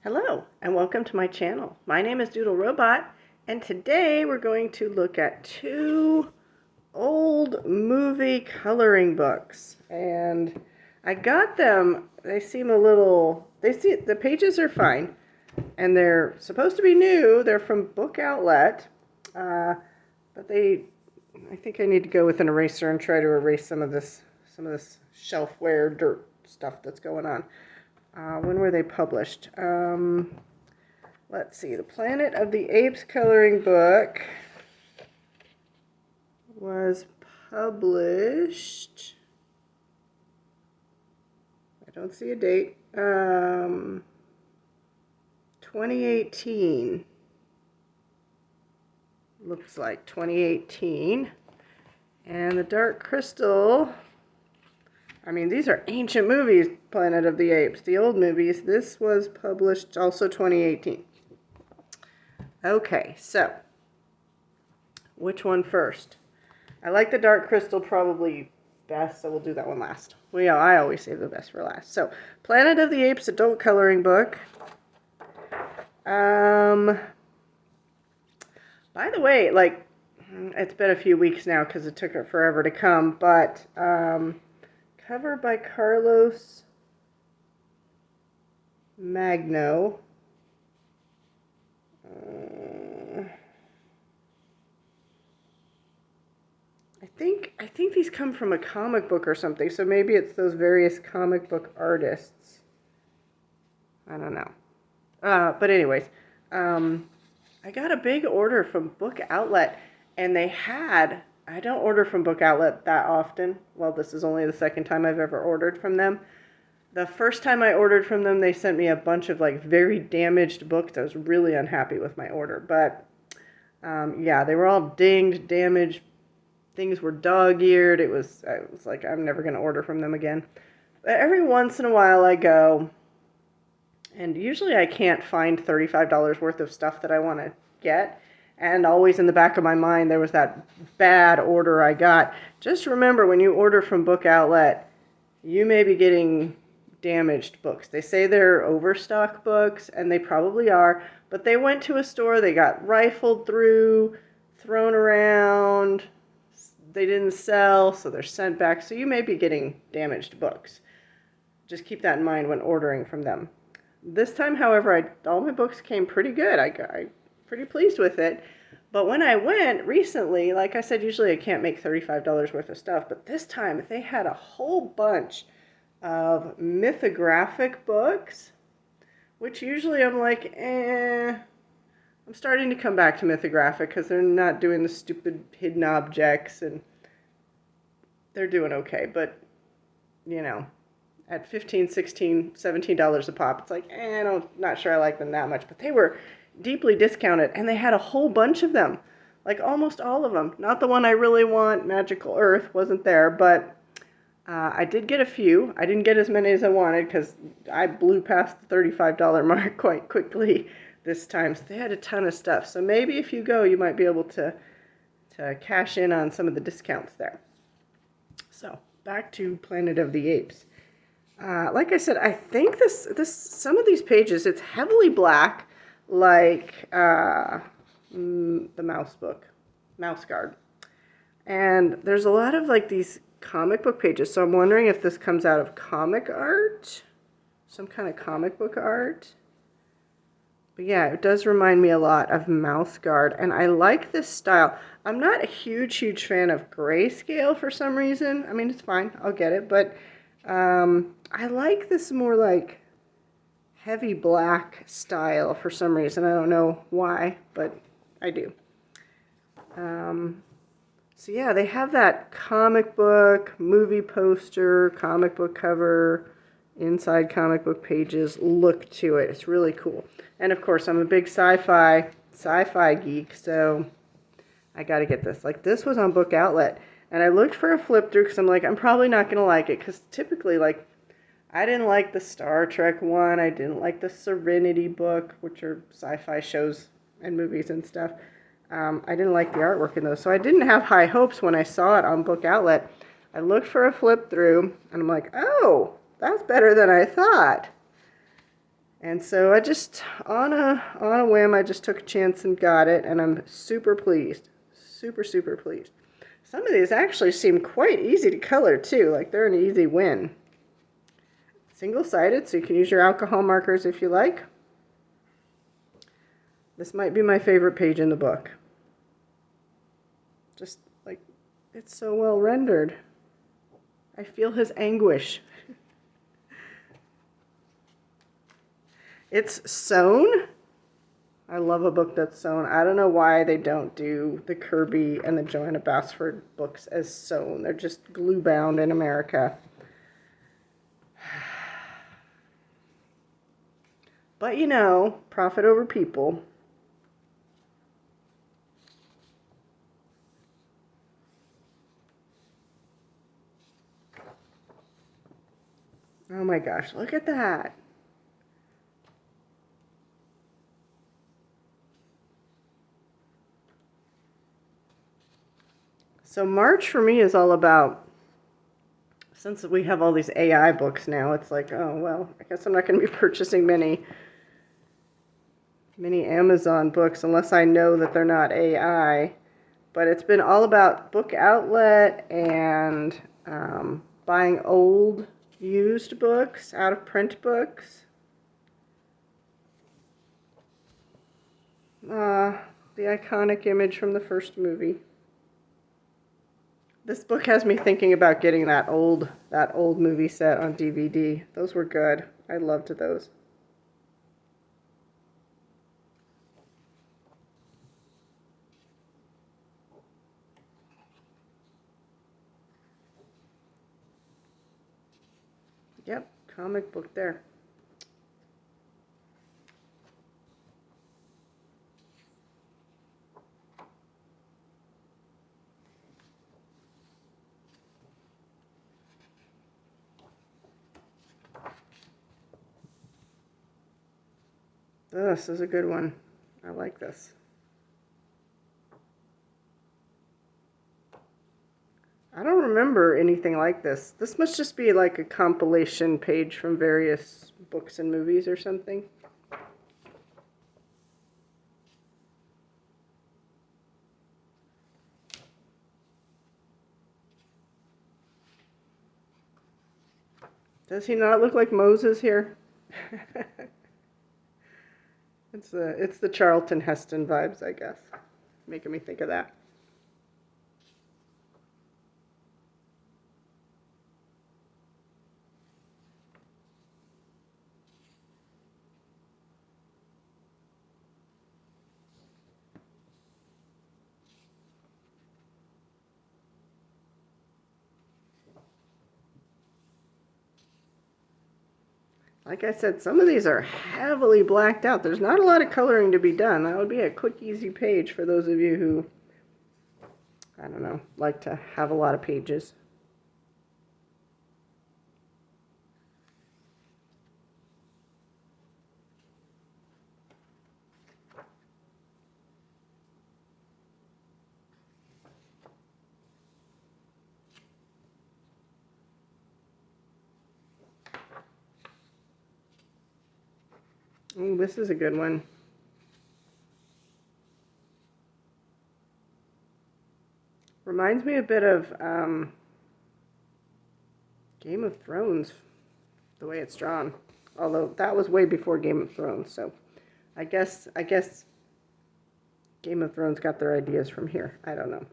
Hello and welcome to my channel. My name is Doodle Robot and today we're going to look at two old movie coloring books. And I got them, they seem a little, the pages are fine and they're supposed to be new. They're from Book Outlet, but I think I need to go with an eraser and try to erase some of this shelfware dirt stuff that's going on. When were they published? Let's see. The Planet of the Apes coloring book was published. I don't see a date. 2018. Looks like 2018. And the Dark Crystal. I mean, these are ancient movies, Planet of the Apes, the old movies. This was published also 2018. Okay, so, which one first? I like the Dark Crystal probably best, so we'll do that one last. Well, yeah, I always save the best for last. So, Planet of the Apes adult coloring book. By the way, like, it's been a few weeks now because it took it forever to come, but, cover by Carlos Magno. I think these come from a comic book or something, so maybe it's those various comic book artists. I don't know. But anyways, I got a big order from Book Outlet, and they had... I don't order from Book Outlet that often. Well, this is only the second time I've ever ordered from them. The first time I ordered from them, they sent me a bunch of like very damaged books. I was really unhappy with my order. But yeah, they were all dinged, damaged. Things were dog-eared. I was like, I'm never going to order from them again. But every once in a while I go, and usually I can't find $35 worth of stuff that I want to get. And always in the back of my mind, there was that bad order I got. Just remember, when you order from Book Outlet, you may be getting damaged books. They say they're overstock books, and they probably are. But they went to a store, they got rifled through, thrown around. They didn't sell, so they're sent back. So you may be getting damaged books. Just keep that in mind when ordering from them. This time, however, all my books came pretty good. I pretty pleased with it. But when I went recently, like I said, usually I can't make $35 worth of stuff, but this time they had a whole bunch of mythographic books, which usually I'm like, I'm starting to come back to mythographic because they're not doing the stupid hidden objects, and they're doing okay, but, you know, at $15, $16, $17 a pop, it's like, I'm not sure I like them that much, but they were deeply discounted, and they had a whole bunch of them, like almost all of them. Not the one I really want, Magical Earth, wasn't there, but I did get a few. I didn't get as many as I wanted because I blew past the $35 mark quite quickly this time, so they had a ton of stuff. So maybe if you go, you might be able to cash in on some of the discounts there. So back to Planet of the Apes. Like I said, I think some of these pages, it's heavily black, like the Mouse Guard. And there's a lot of like these comic book pages, so I'm wondering if this comes out of comic art, some kind of comic book art. But yeah, it does remind me a lot of Mouse Guard, and I like this style. I'm not a huge fan of grayscale for some reason. I mean, it's fine, I'll get it, but I like this more like heavy black style for some reason. I don't know why, but I do. So yeah, they have that comic book, movie poster, comic book cover, inside comic book pages look to it. It's really cool. And of course, I'm a big sci-fi geek, so I got to get this. Like, this was on Book Outlet, and I looked for a flip through because I'm like, I'm probably not going to like it, because typically, like, I didn't like the Star Trek one. I didn't like the Serenity book, which are sci-fi shows and movies and stuff. I didn't like the artwork in those, so I didn't have high hopes when I saw it on Book Outlet. I looked for a flip through, and I'm like, oh, that's better than I thought. And so I just, on a whim, I just took a chance and got it, and I'm super pleased. Super, super pleased. Some of these actually seem quite easy to color, too. Like, they're an easy win. Single-sided, so you can use your alcohol markers if you like. This might be my favorite page in the book. Just, like, it's so well rendered. I feel his anguish. It's sewn. I love a book that's sewn. I don't know why they don't do the Kirby and the Joanna Basford books as sewn. They're just glue bound in America. But you know, profit over people. Oh my gosh, look at that. So March for me is all about, since we have all these AI books now, it's like, oh, well, I guess I'm not going to be purchasing many Amazon books unless I know that they're not AI. But it's been all about Book Outlet and buying old used books, out of print books. The iconic image from the first movie. This book has me thinking about getting that old movie set on DVD. Those were good. I loved those. Yep, comic book there. This is a good one. I like this. I don't remember anything like this. This must just be like a compilation page from various books and movies or something. Does he not look like Moses here? It's the Charlton Heston vibes, I guess, making me think of that. Like I said, some of these are heavily blacked out. There's not a lot of coloring to be done. That would be a quick, easy page for those of you who, I don't know, like to have a lot of pages. Ooh, this is a good one. Reminds me a bit of Game of Thrones, the way it's drawn. Although that was way before Game of Thrones, so I guess Game of Thrones got their ideas from here. I don't know.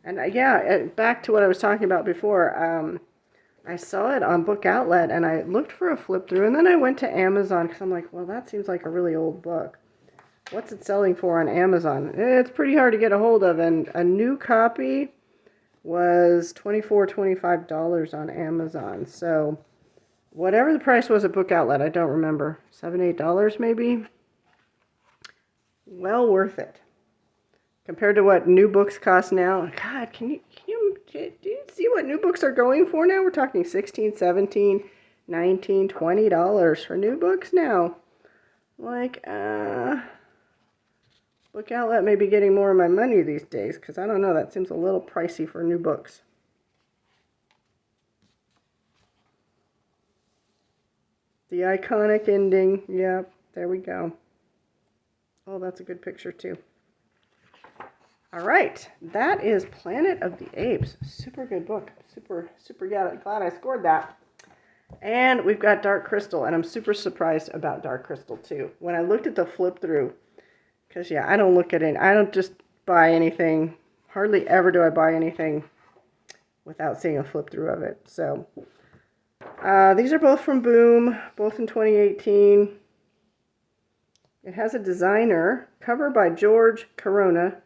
And yeah, back to what I was talking about before. I saw it on Book Outlet, and I looked for a flip through, and then I went to Amazon because I'm like, well, that seems like a really old book. What's it selling for on Amazon? It's pretty hard to get a hold of, and a new copy was $25 on Amazon. So whatever the price was at Book Outlet, I don't remember, $7, $8 maybe. Well worth it. Compared to what new books cost now. God, do you see what new books are going for now? We're talking $16, $17, $19, $20 for new books now. Like, Book Outlet may be getting more of my money these days, because I don't know, that seems a little pricey for new books. The iconic ending. Yep, there we go. Oh, that's a good picture too. All right, that is Planet of the Apes. Super good book. Super glad I scored that. And we've got Dark Crystal, and I'm super surprised about Dark Crystal too. When I looked at the flip through, because yeah, I don't just buy anything. Hardly ever do I buy anything without seeing a flip through of it. So these are both from Boom, both in 2018. It has a designer, cover by George Corona,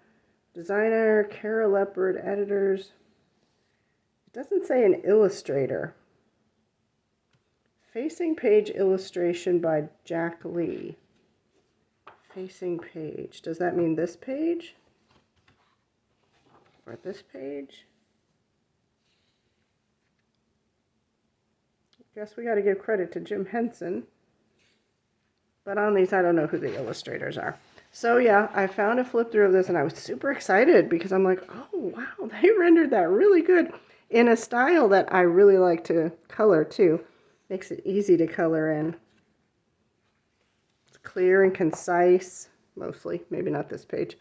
designer Kara Leopard, editors. It doesn't say an illustrator. Facing page illustration by Jack Lee. Facing page. Does that mean this page? Or this page? I guess we got to give credit to Jim Henson. But on these, I don't know who the illustrators are. So yeah, I found a flip through of this and I was super excited because I'm like, oh wow, they rendered that really good in a style that I really like to color too. Makes it easy to color in. It's clear and concise, mostly. Maybe not this page.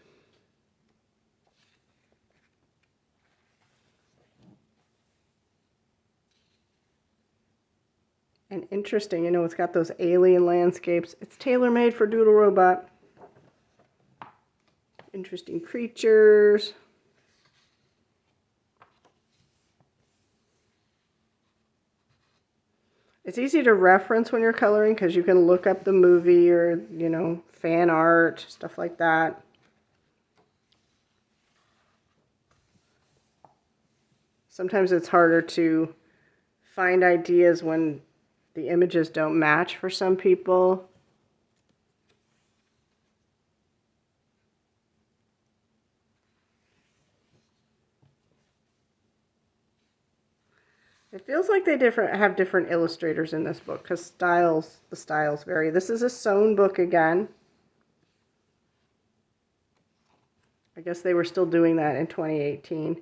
And interesting, you know, it's got those alien landscapes. It's tailor-made for Doodle Robot. Interesting creatures. It's easy to reference when you're coloring because you can look up the movie or, you know, fan art, stuff like that. Sometimes it's harder to find ideas when the images don't match for some people. It feels like they have different illustrators in this book because the styles vary. This is a sewn book again. I guess they were still doing that in 2018.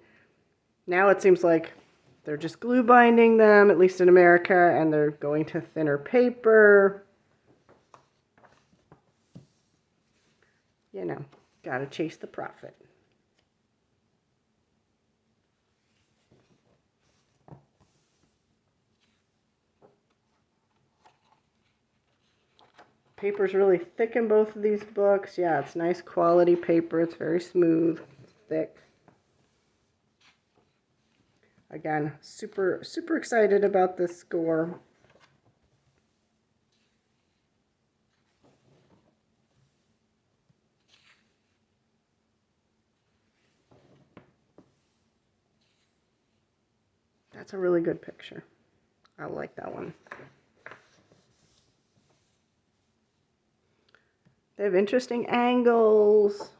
Now it seems like they're just glue binding them, at least in America, and they're going to thinner paper. You know, gotta chase the profit. Paper's really thick in both of these books. Yeah, it's nice quality paper. It's very smooth, thick. Again, super excited about this score. That's a really good picture. I like that one. They have interesting angles,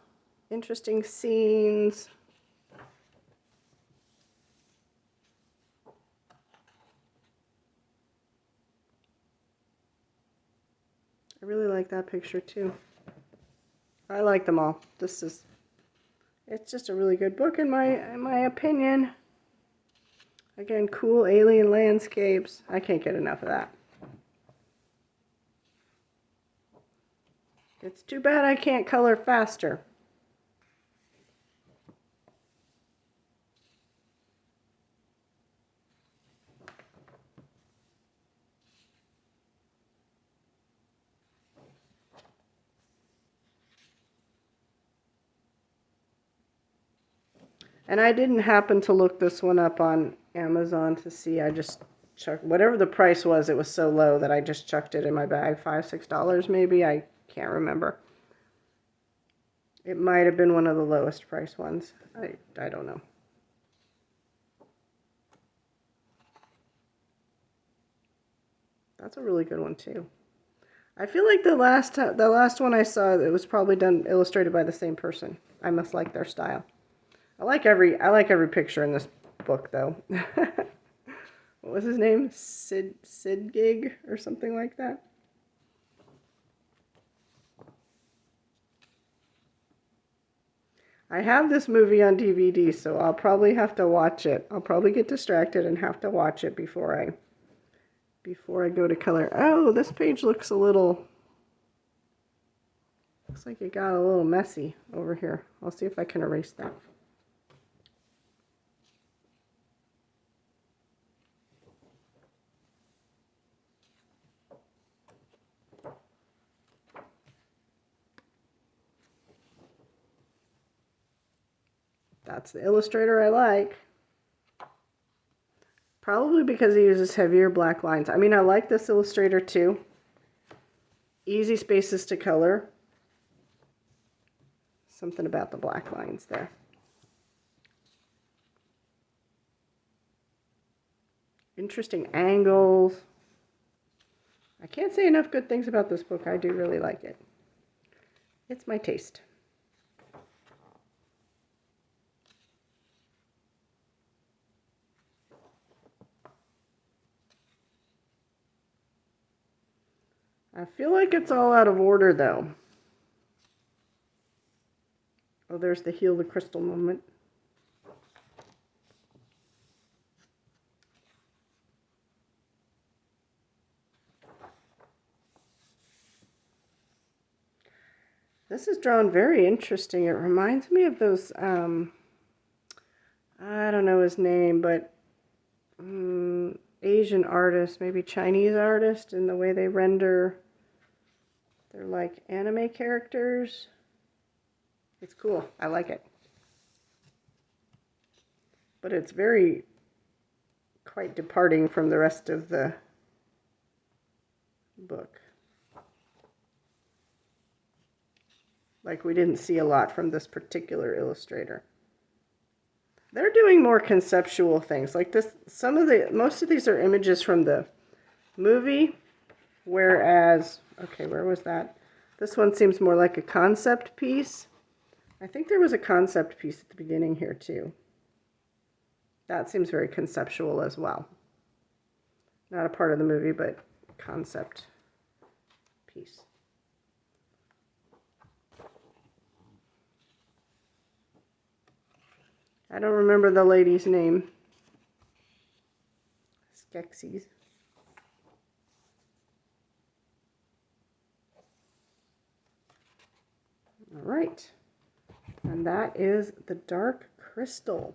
interesting scenes. I really like that picture too. I like them all. It's just a really good book in my opinion. Again, cool alien landscapes. I can't get enough of that. It's too bad I can't color faster. And I didn't happen to look this one up on Amazon to see. I just chucked whatever the price was. It was so low that I just chucked it in my bag. $5, $6 maybe. I can't remember. It might have been one of the lowest price ones. I don't know. That's a really good one too. I feel like the last one I saw, it was probably illustrated by the same person. I must like their style. I like every picture in this book though. What was his name? Sid Gig or something like that. I have this movie on DVD, so I'll probably have to watch it. I'll probably get distracted and have to watch it before I go to color. Oh, this page looks like it got a little messy over here. I'll see if I can erase that. That's the illustrator I like. Probably because he uses heavier black lines. I mean, I like this illustrator too. Easy spaces to color. Something about the black lines there. Interesting angles. I can't say enough good things about this book. I do really like it. It's my taste. I feel like it's all out of order though. Oh, there's the heal the crystal moment. This is drawn very interesting. It reminds me of those, I don't know his name, but Asian artist, maybe Chinese artist, in the way they render. They're like anime characters. It's cool. I like it. But it's quite departing from the rest of the book. Like we didn't see a lot from this particular illustrator. They're doing more conceptual things. Like this, most of these are images from the movie, whereas, okay, where was that? This one seems more like a concept piece. I think there was a concept piece at the beginning here too. That seems very conceptual as well. Not a part of the movie, but concept piece. I don't remember the lady's name. Skeksis. All right. And that is the Dark Crystal.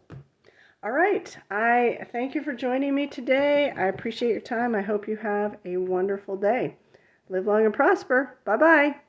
All right. I thank you for joining me today. I appreciate your time. I hope you have a wonderful day. Live long and prosper. Bye-bye.